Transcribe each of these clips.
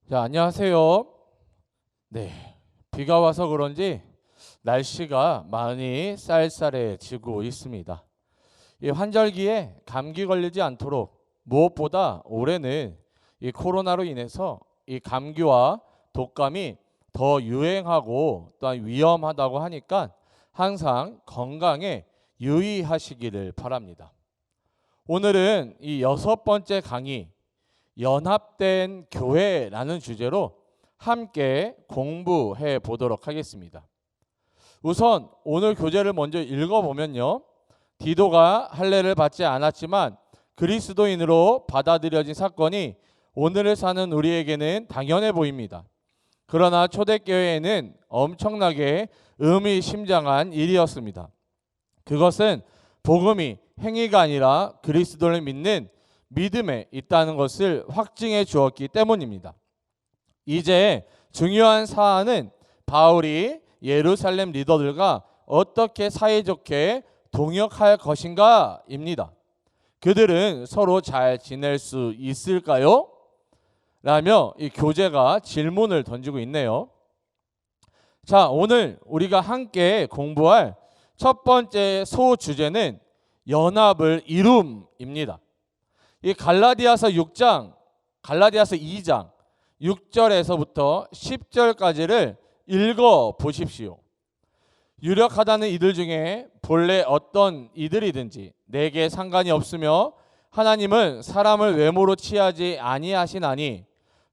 자, 안녕하세요. 네, 비가 와서 그런지 날씨가 많이 쌀쌀해지고 있습니다. 이 환절기에 감기 걸리지 않도록 무엇보다 올해는 이 코로나로 인해서 이 감기와 독감이 더 유행하고 또한 위험하다고 하니까 항상 건강에 유의하시기를 바랍니다. 오늘은 이 6번째 강의 연합된 교회라는 주제로 함께 공부해 보도록 하겠습니다. 우선 오늘 교재를 먼저 읽어보면요. 디도가 할례를 받지 않았지만 그리스도인으로 받아들여진 사건이 오늘을 사는 우리에게는 당연해 보입니다. 그러나 초대교회에는 엄청나게 의미심장한 일이었습니다. 그것은 복음이 행위가 아니라 그리스도를 믿는 믿음에 있다는 것을 확증해 주었기 때문입니다. 이제 중요한 사안은 바울이 예루살렘 리더들과 어떻게 사이좋게 동역할 것인가입니다. 그들은 서로 잘 지낼 수 있을까요? 라며 이 교재가 질문을 던지고 있네요. 자, 오늘 우리가 함께 공부할 첫 번째 소주제는 연합을 이룸입니다. 이 갈라디아서 2장 6절에서부터 10절까지를 읽어 보십시오. 유력하다는 이들 중에 본래 어떤 이들이든지 내게 상관이 없으며 하나님은 사람을 외모로 취하지 아니하시나니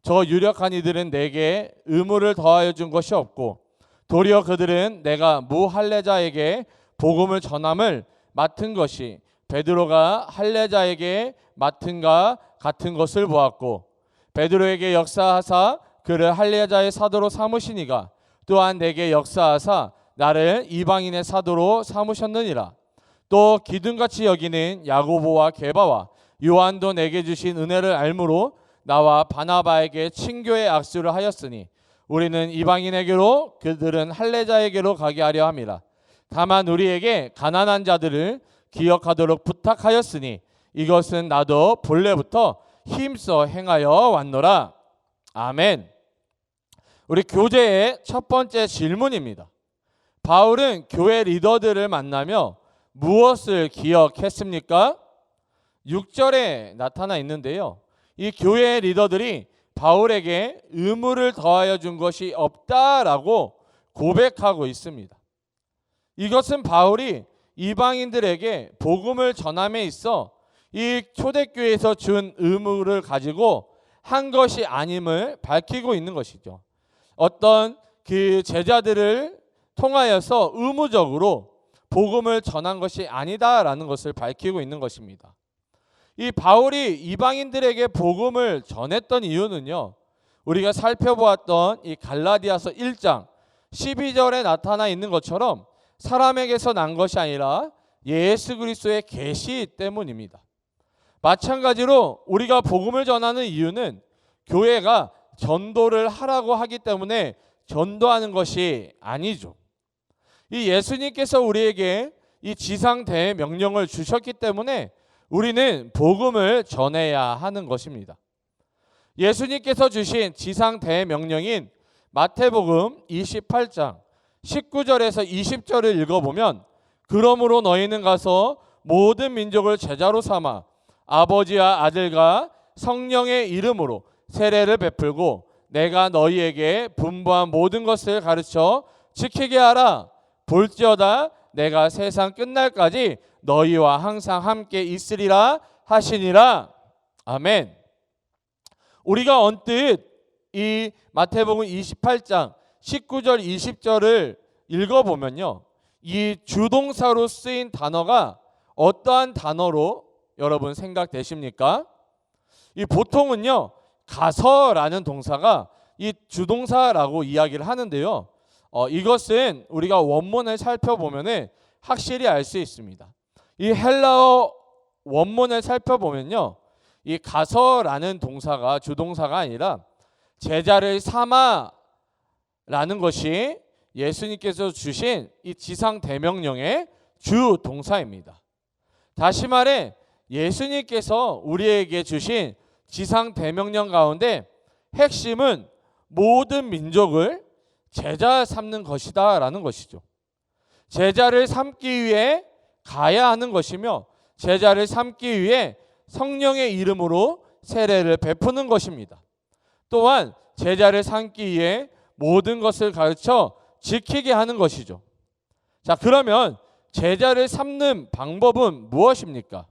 저 유력한 이들은 내게 의무를 더하여 준 것이 없고 도리어 그들은 내가 무할례자에게 복음을 전함을 맡은 것이 베드로가 할례자에게 맡은가 같은 것을 보았고 베드로에게 역사하사 그를 할례자의 사도로 삼으시니가 또한 내게 역사하사 나를 이방인의 사도로 삼으셨느니라. 또 기둥같이 여기는 야고보와 게바와 요한도 내게 주신 은혜를 알므로 나와 바나바에게 친교의 악수를 하였으니 우리는 이방인에게로 그들은 할례자에게로 가게 하려 함이라. 다만 우리에게 가난한 자들을 기억하도록 부탁하였으니 이것은 나도 본래부터 힘써 행하여 왔노라. 아멘. 우리 교재의 첫 번째 질문입니다. 바울은 교회 리더들을 만나며 무엇을 기억했습니까? 6절에 나타나 있는데요. 이 교회 리더들이 바울에게 의무를 더하여 준 것이 없다라고 고백하고 있습니다. 이것은 바울이 이방인들에게 복음을 전함에 있어 이 초대교회에서 준 의무를 가지고 한 것이 아님을 밝히고 있는 것이죠. 어떤 그 제자들을 통하여서 의무적으로 복음을 전한 것이 아니다라는 것을 밝히고 있는 것입니다. 이 바울이 이방인들에게 복음을 전했던 이유는요. 우리가 살펴보았던 이 갈라디아서 1장 12절에 나타나 있는 것처럼 사람에게서 난 것이 아니라 예수 그리스도의 계시 때문입니다. 마찬가지로 우리가 복음을 전하는 이유는 교회가 전도를 하라고 하기 때문에 전도하는 것이 아니죠. 이 예수님께서 우리에게 이 지상 대명령을 주셨기 때문에 우리는 복음을 전해야 하는 것입니다. 예수님께서 주신 지상 대명령인 마태복음 28장 19절에서 20절을 읽어보면 그러므로 너희는 가서 모든 민족을 제자로 삼아 아버지와 아들과 성령의 이름으로 세례를 베풀고 내가 너희에게 분부한 모든 것을 가르쳐 지키게 하라. 볼지어다 내가 세상 끝날까지 너희와 항상 함께 있으리라 하시니라. 아멘. 우리가 언뜻 이 마태복음 28장 19절 20절을 읽어보면요. 이 주동사로 쓰인 단어가 어떠한 단어로 여러분 생각되십니까? 이 보통은요. 가서라는 동사가 이 주동사라고 이야기를 하는데요. 이것은 우리가 원문을 살펴보면 확실히 알 수 있습니다. 이 헬라어 원문을 살펴보면요. 이 가서라는 동사가 주동사가 아니라 제자를 삼아라는 것이 예수님께서 주신 이 지상 대명령의 주동사입니다. 다시 말해 예수님께서 우리에게 주신 지상 대명령 가운데 핵심은 모든 민족을 제자 삼는 것이다 라는 것이죠. 제자를 삼기 위해 가야 하는 것이며 제자를 삼기 위해 성령의 이름으로 세례를 베푸는 것입니다. 또한 제자를 삼기 위해 모든 것을 가르쳐 지키게 하는 것이죠. 자, 그러면 제자를 삼는 방법은 무엇입니까?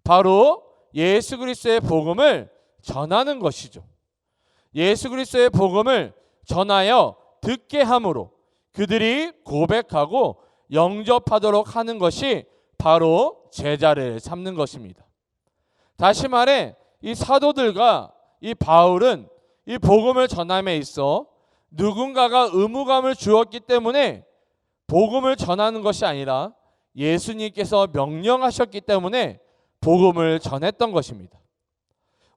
바로 예수 그리스도의 복음을 전하는 것이죠. 예수 그리스도의 복음을 전하여 듣게 함으로 그들이 고백하고 영접하도록 하는 것이 바로 제자를 삼는 것입니다. 다시 말해 이 사도들과 이 바울은 이 복음을 전함에 있어 누군가가 의무감을 주었기 때문에 복음을 전하는 것이 아니라 예수님께서 명령하셨기 때문에 복음을 전했던 것입니다.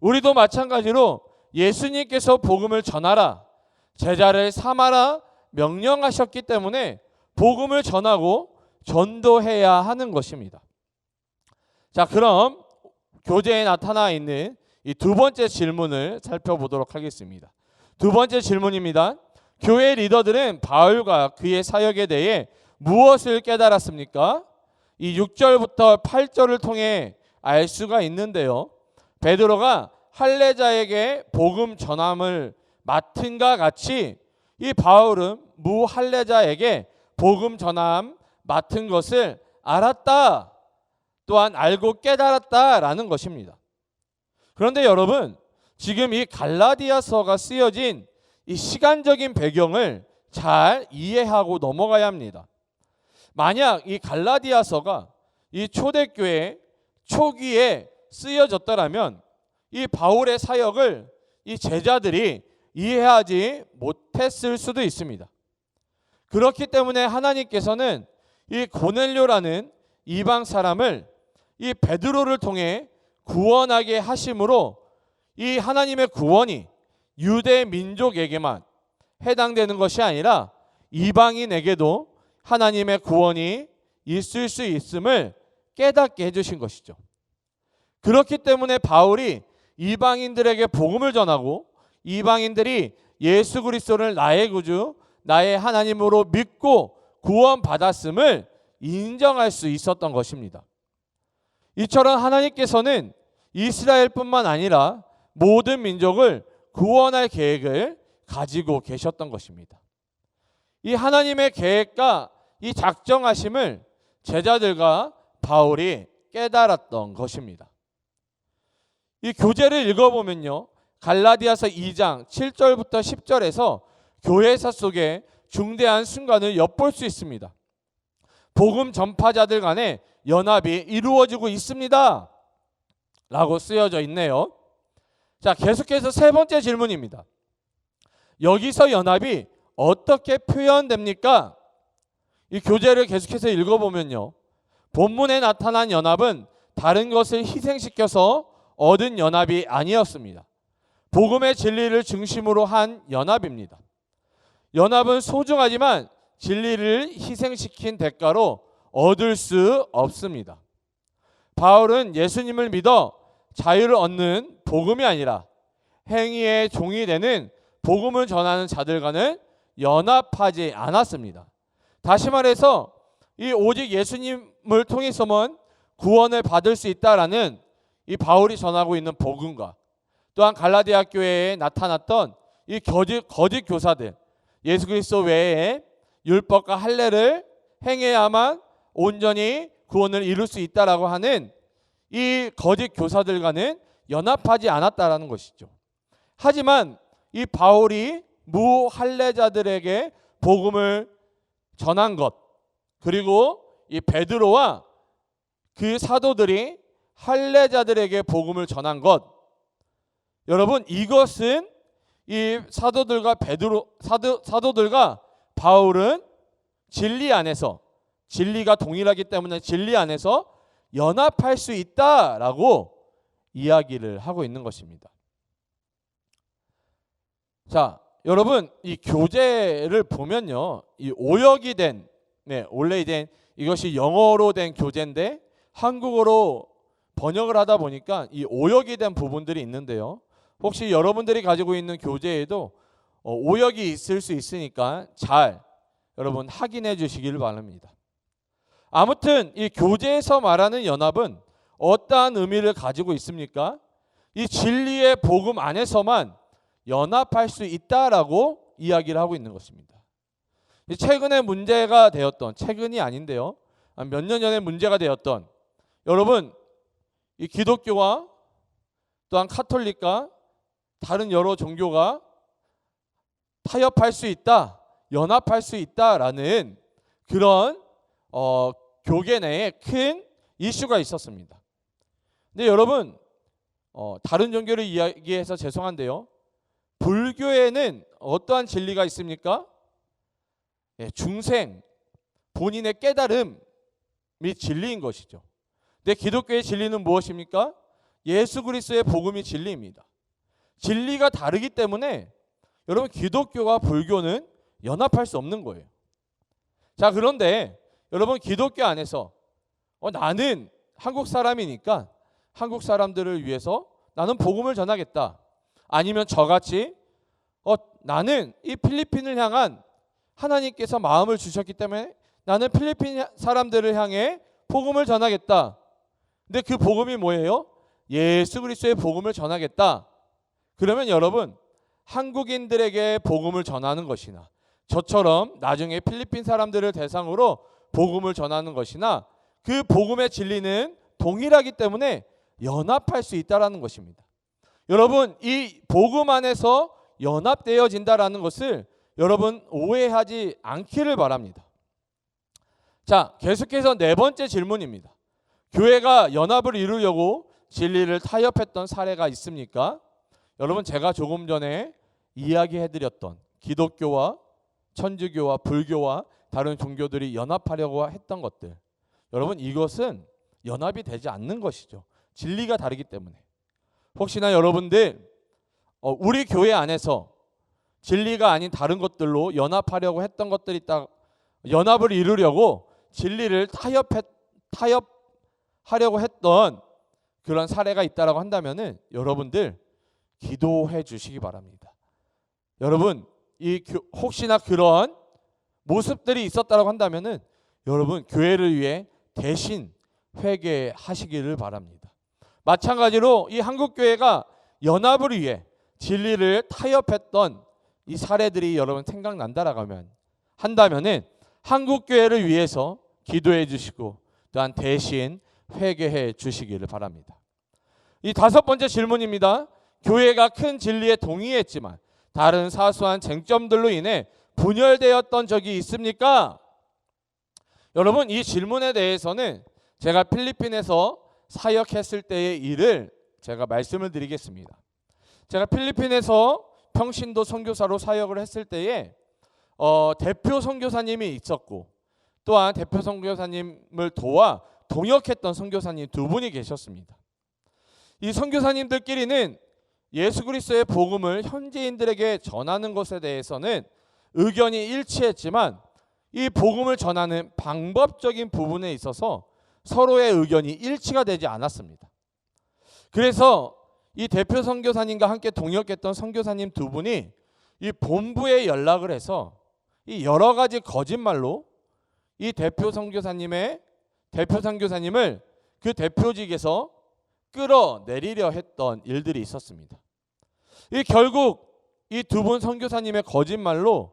우리도 마찬가지로 예수님께서 복음을 전하라, 제자를 삼아라 명령하셨기 때문에 복음을 전하고 전도해야 하는 것입니다. 자, 그럼 교재에 나타나 있는 이 두 번째 질문을 살펴보도록 하겠습니다. 두 번째 질문입니다. 교회 리더들은 바울과 그의 사역에 대해 무엇을 깨달았습니까? 이 6절부터 8절을 통해 알 수가 있는데요. 베드로가 할례자에게 복음 전함을 맡은가 같이 이 바울은 무할례자에게 복음 전함 맡은 것을 알았다, 또한 알고 깨달았다라는 것입니다. 그런데 여러분, 지금 이 갈라디아서가 쓰여진 이 시간적인 배경을 잘 이해하고 넘어가야 합니다. 만약 이 갈라디아서가 이 초대교회 초기에 쓰여졌더라면 이 바울의 사역을 이 제자들이 이해하지 못했을 수도 있습니다. 그렇기 때문에 하나님께서는 이 고넬료라는 이방 사람을 이 베드로를 통해 구원하게 하심으로 이 하나님의 구원이 유대 민족에게만 해당되는 것이 아니라 이방인에게도 하나님의 구원이 있을 수 있음을 깨닫게 해주신 것이죠. 그렇기 때문에 바울이 이방인들에게 복음을 전하고 이방인들이 예수 그리스도를 나의 구주, 나의 하나님으로 믿고 구원받았음을 인정할 수 있었던 것입니다. 이처럼 하나님께서는 이스라엘뿐만 아니라 모든 민족을 구원할 계획을 가지고 계셨던 것입니다. 이 하나님의 계획과 이 작정하심을 제자들과 바울이 깨달았던 것입니다. 이 교재를 읽어보면요, 갈라디아서 2장 7절부터 10절에서 교회사 속에 중대한 순간을 엿볼 수 있습니다. 복음 전파자들 간의 연합이 이루어지고 있습니다 라고 쓰여져 있네요. 자, 계속해서 세 번째 질문입니다. 여기서 연합이 어떻게 표현됩니까? 이 교재를 계속해서 읽어보면요, 본문에 나타난 연합은 다른 것을 희생시켜서 얻은 연합이 아니었습니다. 복음의 진리를 중심으로 한 연합입니다. 연합은 소중하지만 진리를 희생시킨 대가로 얻을 수 없습니다. 바울은 예수님을 믿어 자유를 얻는 복음이 아니라 행위의 종이 되는 복음을 전하는 자들과는 연합하지 않았습니다. 다시 말해서 이 오직 예수님을 통해서만 구원을 받을 수 있다라는 이 바울이 전하고 있는 복음과 또한 갈라디아 교회에 나타났던 이 거짓 교사들, 예수 그리스도 외에 율법과 할례를 행해야만 온전히 구원을 이룰 수 있다라고 하는 이 거짓 교사들과는 연합하지 않았다라는 것이죠. 하지만 이 바울이 무할례자들에게 복음을 전한 것, 그리고 이 베드로와 그 사도들이 할례자들에게 복음을 전한 것, 여러분, 이것은 이 사도들과 사도들과 바울은 진리 안에서, 진리가 동일하기 때문에 진리 안에서 연합할 수 있다라고 이야기를 하고 있는 것입니다. 자, 여러분, 이 교재를 보면요, 이 오역이 된, 원래 된 이것이 영어로 된 교재인데 한국어로 번역을 하다 보니까 이 오역이 된 부분들이 있는데요. 혹시 여러분들이 가지고 있는 교재에도 오역이 있을 수 있으니까 잘 여러분 확인해 주시기를 바랍니다. 아무튼 이 교재에서 말하는 연합은 어떠한 의미를 가지고 있습니까? 이 진리의 복음 안에서만 연합할 수 있다라고 이야기를 하고 있는 것입니다. 최근에 문제가 되었던, 최근이 아닌데요, 몇 년 전에 문제가 되었던, 여러분 이 기독교와 또한 카톨릭과 다른 여러 종교가 타협할 수 있다, 연합할 수 있다라는 그런 교계 내에 큰 이슈가 있었습니다. 근데 여러분 다른 종교를 이야기해서 죄송한데요, 불교에는 어떠한 진리가 있습니까? 중생, 본인의 깨달음이 진리인 것이죠. 근데 기독교의 진리는 무엇입니까? 예수 그리스도의 복음이 진리입니다. 진리가 다르기 때문에 여러분 기독교와 불교는 연합할 수 없는 거예요. 자, 그런데 여러분 기독교 안에서 나는 한국 사람이니까 한국 사람들을 위해서 나는 복음을 전하겠다. 아니면 저같이 나는 이 필리핀을 향한 하나님께서 마음을 주셨기 때문에 나는 필리핀 사람들을 향해 복음을 전하겠다. 근데 그 복음이 뭐예요? 예수 그리스도의 복음을 전하겠다. 그러면 여러분 한국인들에게 복음을 전하는 것이나 저처럼 나중에 필리핀 사람들을 대상으로 복음을 전하는 것이나 그 복음의 진리는 동일하기 때문에 연합할 수 있다라는 것입니다. 여러분 이 복음 안에서 연합되어진다라는 것을 여러분 오해하지 않기를 바랍니다. 자, 계속해서 네 번째 질문입니다. 교회가 연합을 이루려고 진리를 타협했던 사례가 있습니까? 여러분 제가 조금 전에 이야기해드렸던 기독교와 천주교와 불교와 다른 종교들이 연합하려고 했던 것들, 여러분 이것은 연합이 되지 않는 것이죠. 진리가 다르기 때문에. 혹시나 여러분들 우리 교회 안에서 진리가 아닌 다른 것들로 연합하려고 했던 것들이 있다, 연합을 이루려고 진리를 타협하려고 했던 그런 사례가 있다라고 한다면은 여러분들 기도해 주시기 바랍니다. 여러분 혹시나 그런 모습들이 있었다라고 한다면은 여러분 교회를 위해 대신 회개하시기를 바랍니다. 마찬가지로 이 한국 교회가 연합을 위해 진리를 타협했던 이 사례들이 여러분 생각난다라고 한다면은 한국 교회를 위해서 기도해 주시고 또한 대신 회개해 주시기를 바랍니다. 이 다섯 번째 질문입니다. 교회가 큰 진리에 동의했지만 다른 사소한 쟁점들로 인해 분열되었던 적이 있습니까? 여러분 이 질문에 대해서는 제가 필리핀에서 사역했을 때의 일을 제가 말씀을 드리겠습니다. 제가 필리핀에서 평신도 선교사로 사역을 했을 때에 대표 선교사님이 있었고 또한 대표 선교사님을 도와 동역했던 선교사님 두 분이 계셨습니다. 이 선교사님들끼리는 예수 그리스도의 복음을 현지인들에게 전하는 것에 대해서는 의견이 일치했지만 이 복음을 전하는 방법적인 부분에 있어서 서로의 의견이 일치가 되지 않았습니다. 그래서 이 대표 선교사님과 함께 동역했던 선교사님 두 분이 이 본부에 연락을 해서 이 여러 가지 거짓말로 이 대표 선교사님을 그 대표직에서 끌어내리려 했던 일들이 있었습니다. 결국 이 두 분 선교사님의 거짓말로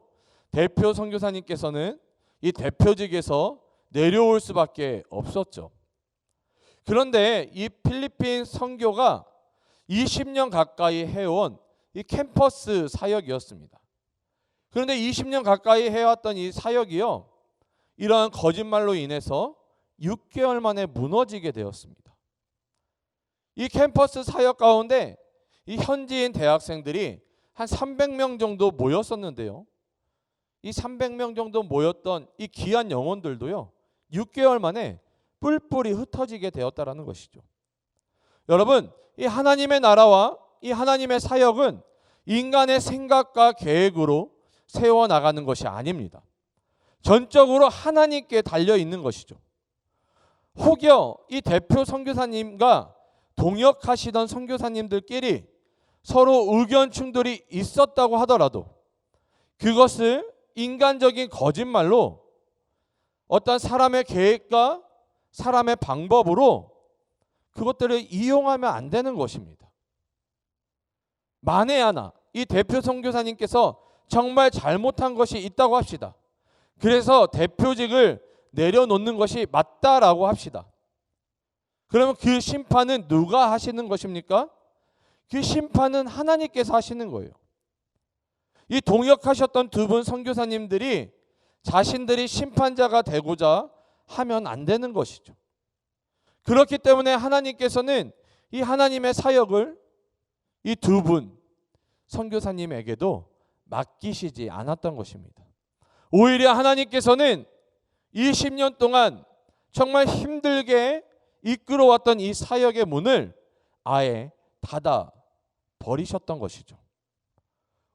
대표 선교사님께서는 이 대표직에서 내려올 수밖에 없었죠. 그런데 이 필리핀 선교가 20년 가까이 해온 이 캠퍼스 사역이었습니다. 그런데 20년 가까이 해왔던 이 사역이요, 이러한 거짓말로 인해서 6개월 만에 무너지게 되었습니다. 이 캠퍼스 사역 가운데 이 현지인 대학생들이 한 300명 정도 모였었는데요, 이 300명 정도 모였던 이 귀한 영혼들도요 6개월 만에 뿔뿔이 흩어지게 되었다라는 것이죠. 여러분 이 하나님의 나라와 이 하나님의 사역은 인간의 생각과 계획으로 세워나가는 것이 아닙니다. 전적으로 하나님께 달려있는 것이죠. 혹여 이 대표 선교사님과 동역하시던 선교사님들끼리 서로 의견 충돌이 있었다고 하더라도 그것을 인간적인 거짓말로 어떤 사람의 계획과 사람의 방법으로 그것들을 이용하면 안 되는 것입니다. 만에 하나 이 대표 선교사님께서 정말 잘못한 것이 있다고 합시다. 그래서 대표직을 내려놓는 것이 맞다라고 합시다. 그러면 그 심판은 누가 하시는 것입니까? 그 심판은 하나님께서 하시는 거예요. 이 동역하셨던 두 분 선교사님들이 자신들이 심판자가 되고자 하면 안 되는 것이죠. 그렇기 때문에 하나님께서는 이 하나님의 사역을 이 두 분 선교사님에게도 맡기시지 않았던 것입니다. 오히려 하나님께서는 20년 동안 정말 힘들게 이끌어왔던 이 사역의 문을 아예 닫아 버리셨던 것이죠.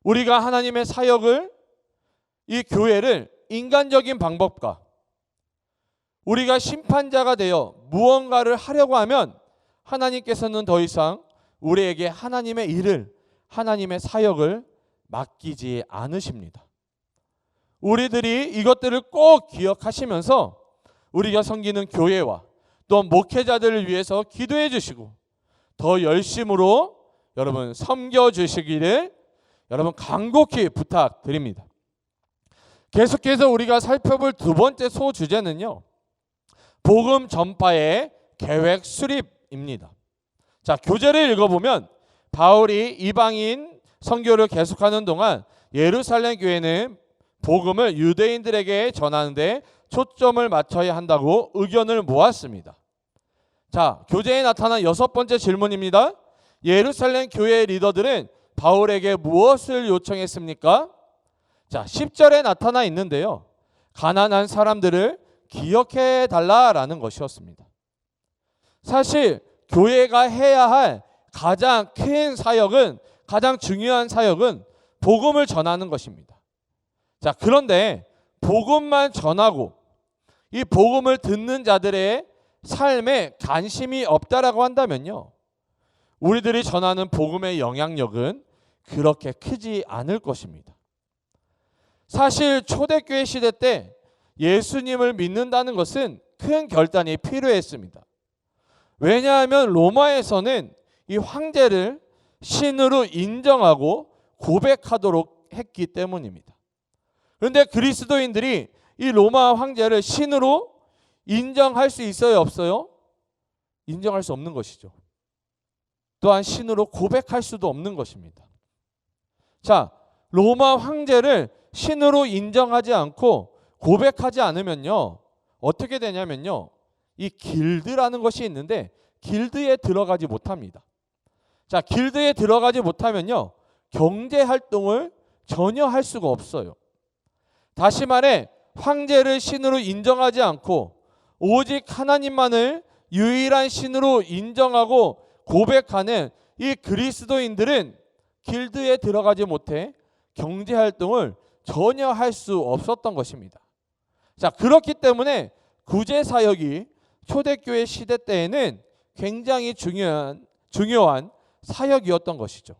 우리가 하나님의 사역을, 이 교회를 인간적인 방법과 우리가 심판자가 되어 무언가를 하려고 하면 하나님께서는 더 이상 우리에게 하나님의 일을, 하나님의 사역을 맡기지 않으십니다. 우리들이 이것들을 꼭 기억하시면서 우리가 섬기는 교회와 또 목회자들을 위해서 기도해 주시고 더 열심으로 여러분 섬겨 주시기를 여러분 간곡히 부탁드립니다. 계속해서 우리가 살펴볼 두 번째 소주제는요, 복음 전파의 계획 수립입니다. 자, 교재를 읽어보면 바울이 이방인 선교를 계속하는 동안 예루살렘 교회는 복음을 유대인들에게 전하는 데 초점을 맞춰야 한다고 의견을 모았습니다. 자, 교재에 나타난 6번째 질문입니다. 예루살렘 교회 리더들은 바울에게 무엇을 요청했습니까? 자, 10절에 나타나 있는데요, 가난한 사람들을 기억해 달라라는 것이었습니다. 사실 교회가 해야 할 가장 큰 사역은, 가장 중요한 사역은 복음을 전하는 것입니다. 자, 그런데 복음만 전하고 이 복음을 듣는 자들의 삶에 관심이 없다라고 한다면요, 우리들이 전하는 복음의 영향력은 그렇게 크지 않을 것입니다. 사실 초대교회 시대 때 예수님을 믿는다는 것은 큰 결단이 필요했습니다. 왜냐하면 로마에서는 이 황제를 신으로 인정하고 고백하도록 했기 때문입니다. 그런데 그리스도인들이 이 로마 황제를 신으로 인정할 수 있어요, 없어요? 인정할 수 없는 것이죠. 또한 신으로 고백할 수도 없는 것입니다. 자, 로마 황제를 신으로 인정하지 않고 고백하지 않으면요, 어떻게 되냐면요, 이 길드라는 것이 있는데 길드에 들어가지 못합니다. 자, 길드에 들어가지 못하면요, 경제 활동을 전혀 할 수가 없어요. 다시 말해 황제를 신으로 인정하지 않고 오직 하나님만을 유일한 신으로 인정하고 고백하는 이 그리스도인들은 길드에 들어가지 못해 경제 활동을 전혀 할 수 없었던 것입니다. 자, 그렇기 때문에 구제 사역이 초대교회 시대 때에는 굉장히 중요한 사역이었던 것이죠.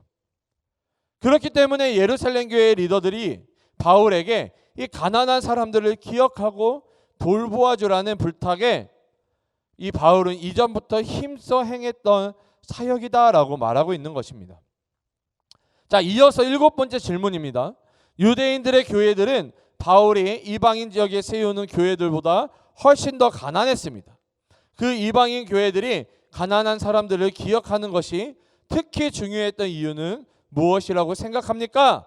그렇기 때문에 예루살렘 교회의 리더들이 바울에게 이 가난한 사람들을 기억하고 돌보아 주라는 부탁에 이 바울은 이전부터 힘써 행했던 사역이다라고 말하고 있는 것입니다. 자, 이어서 7번째 질문입니다. 유대인들의 교회들은 바울이 이방인 지역에 세우는 교회들보다 훨씬 더 가난했습니다. 그 이방인 교회들이 가난한 사람들을 기억하는 것이 특히 중요했던 이유는 무엇이라고 생각합니까?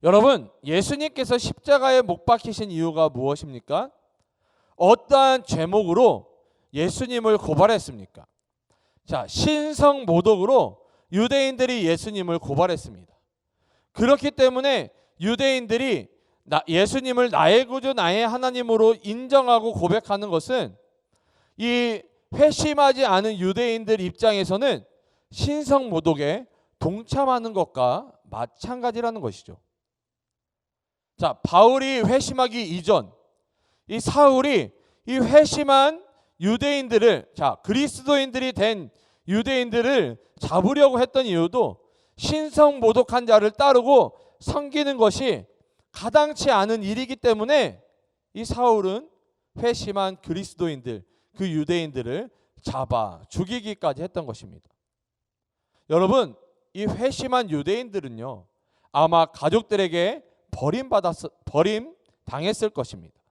여러분, 예수님께서 십자가에 못 박히신 이유가 무엇입니까? 어떠한 죄목으로 예수님을 고발했습니까? 자, 신성모독으로 유대인들이 예수님을 고발했습니다. 그렇기 때문에 유대인들이 예수님을 나의 구주, 나의 하나님으로 인정하고 고백하는 것은 이 회심하지 않은 유대인들 입장에서는 신성모독에 동참하는 것과 마찬가지라는 것이죠. 자, 바울이 회심하기 이전 이 사울이 이 회심한 유대인들을, 자, 그리스도인들이 된 유대인들을 잡으려고 했던 이유도 신성모독한 자를 따르고 섬기는 것이 가당치 않은 일이기 때문에 이 사울은 회심한 그리스도인들, 그 유대인들을 잡아 죽이기까지 했던 것입니다. 여러분, 이 회심한 유대인들은요, 아마 가족들에게 버림 당했을 것입니다.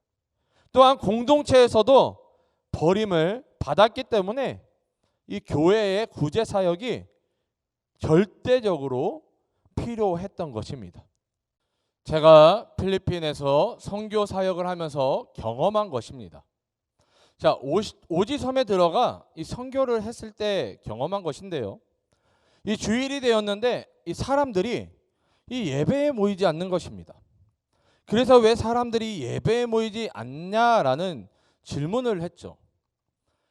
또한 공동체에서도 버림을 받았기 때문에 이 교회의 구제 사역이 절대적으로 필요했던 것입니다. 제가 필리핀에서 선교 사역을 하면서 경험한 것입니다. 자, 오지섬에 들어가 이 선교를 했을 때 경험한 것인데요. 이 주일이 되었는데 이 사람들이 이 예배에 모이지 않는 것입니다. 그래서 왜 사람들이 예배에 모이지 않냐라는 질문을 했죠.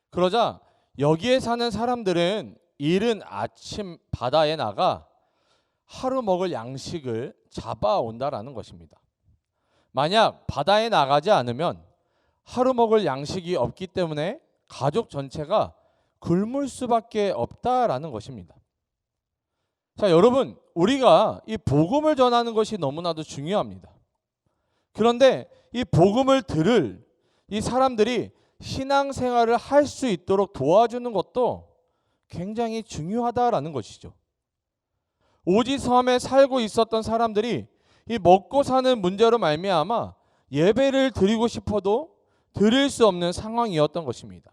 그러자 여기에 사는 사람들은 이른 아침 바다에 나가 하루 먹을 양식을 잡아온다라는 것입니다. 만약 바다에 나가지 않으면 하루 먹을 양식이 없기 때문에 가족 전체가 굶을 수밖에 없다라는 것입니다. 자, 여러분, 우리가 이 복음을 전하는 것이 너무나도 중요합니다. 그런데 이 복음을 들을 이 사람들이 신앙생활을 할 수 있도록 도와주는 것도 굉장히 중요하다라는 것이죠. 오지섬에 살고 있었던 사람들이 이 먹고 사는 문제로 말미암아 예배를 드리고 싶어도 드릴 수 없는 상황이었던 것입니다.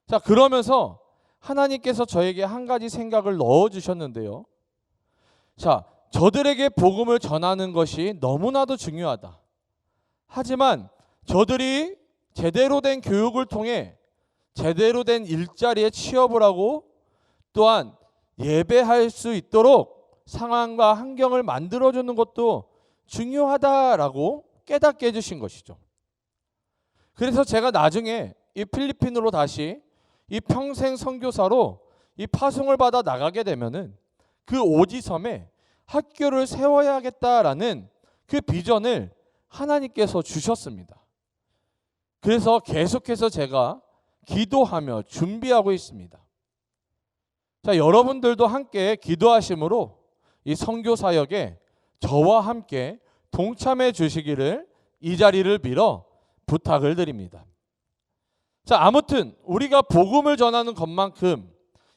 자, 그러면서 하나님께서 저에게 한 가지 생각을 넣어주셨는데요. 자, 저들에게 복음을 전하는 것이 너무나도 중요하다. 하지만 저들이 제대로 된 교육을 통해 제대로 된 일자리에 취업을 하고 또한 예배할 수 있도록 상황과 환경을 만들어주는 것도 중요하다라고 깨닫게 해주신 것이죠. 그래서 제가 나중에 이 필리핀으로 다시 이 평생 선교사로 이 파송을 받아 나가게 되면은 그 오지섬에 학교를 세워야겠다라는 그 비전을 하나님께서 주셨습니다. 그래서 계속해서 제가 기도하며 준비하고 있습니다. 자, 여러분들도 함께 기도하심으로 이 선교 사역에 저와 함께 동참해 주시기를 이 자리를 빌어 부탁을 드립니다. 자, 아무튼 우리가 복음을 전하는 것만큼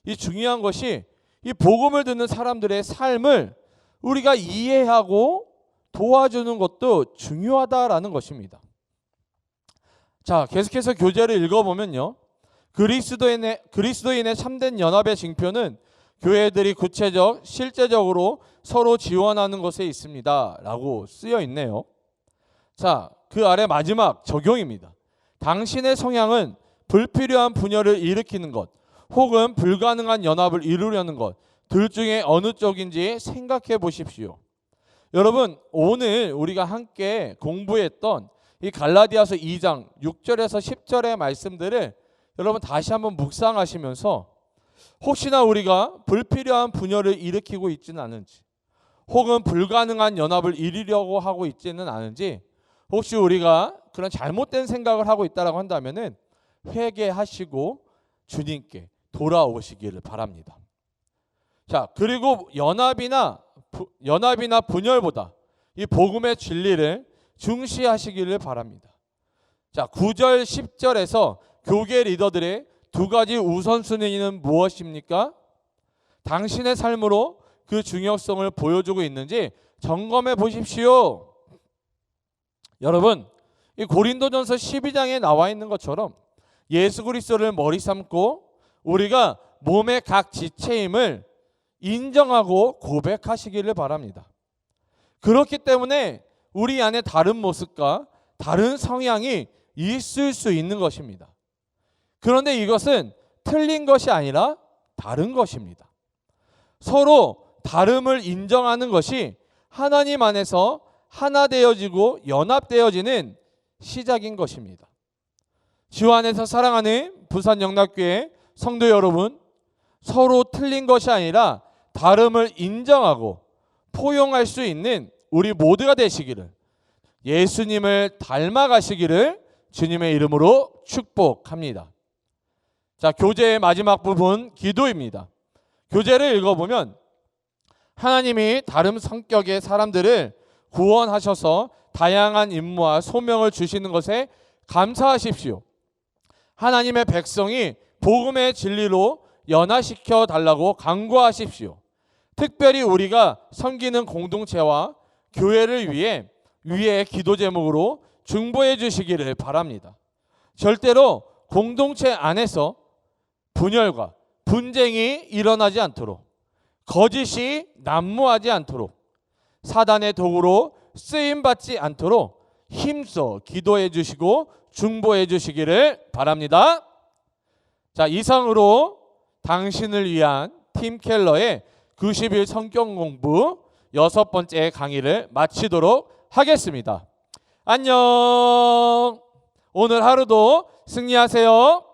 이 중요한 것이 이 복음을 듣는 사람들의 삶을 우리가 이해하고 도와주는 것도 중요하다라는 것입니다. 자, 계속해서 교재를 읽어보면요. 그리스도인의 참된 연합의 징표는 교회들이 구체적, 실제적으로 서로 지원하는 것에 있습니다. 라고 쓰여 있네요. 자, 그 아래 마지막 적용입니다. 당신의 성향은 불필요한 분열을 일으키는 것 혹은 불가능한 연합을 이루려는 것 둘 중에 어느 쪽인지 생각해 보십시오. 여러분, 오늘 우리가 함께 공부했던 이 갈라디아서 2장 6절에서 10절의 말씀들을 여러분 다시 한번 묵상하시면서 혹시나 우리가 불필요한 분열을 일으키고 있지는 않은지 혹은 불가능한 연합을 이루려고 하고 있지는 않은지 혹시 우리가 그런 잘못된 생각을 하고 있다라고 한다면은 회개하시고 주님께 돌아오시기를 바랍니다. 자, 그리고 연합이나 분열보다 이 복음의 진리를 중시하시기를 바랍니다. 자, 9절 10절에서 교계 리더들의 두 가지 우선순위는 무엇입니까? 당신의 삶으로 그 중요성을 보여주고 있는지 점검해 보십시오. 여러분, 이 고린도전서 12장에 나와 있는 것처럼 예수 그리스도를 머리 삼고 우리가 몸의 각 지체임을 인정하고 고백하시기를 바랍니다. 그렇기 때문에 우리 안에 다른 모습과 다른 성향이 있을 수 있는 것입니다. 그런데 이것은 틀린 것이 아니라 다른 것입니다. 서로 다름을 인정하는 것이 하나님 안에서 하나 되어지고 연합되어지는 시작인 것입니다. 주 안에서 사랑하는 부산 영락교회 성도 여러분, 서로 틀린 것이 아니라 다름을 인정하고 포용할 수 있는 우리 모두가 되시기를, 예수님을 닮아가시기를 주님의 이름으로 축복합니다. 자, 교제의 마지막 부분 기도입니다. 교재를 읽어보면 하나님이 다른 성격의 사람들을 구원하셔서 다양한 임무와 소명을 주시는 것에 감사하십시오. 하나님의 백성이 복음의 진리로 연화시켜 달라고 간구하십시오. 특별히 우리가 섬기는 공동체와 교회를 위해 위의 기도 제목으로 중보해 주시기를 바랍니다. 절대로 공동체 안에서 분열과 분쟁이 일어나지 않도록, 거짓이 난무하지 않도록, 사단의 도구로 쓰임받지 않도록 힘써 기도해 주시고 중보해 주시기를 바랍니다. 자, 이상으로 당신을 위한 팀 켈러의 90일 성경 공부 6번째 강의를 마치도록 하겠습니다. 안녕. 오늘 하루도 승리하세요.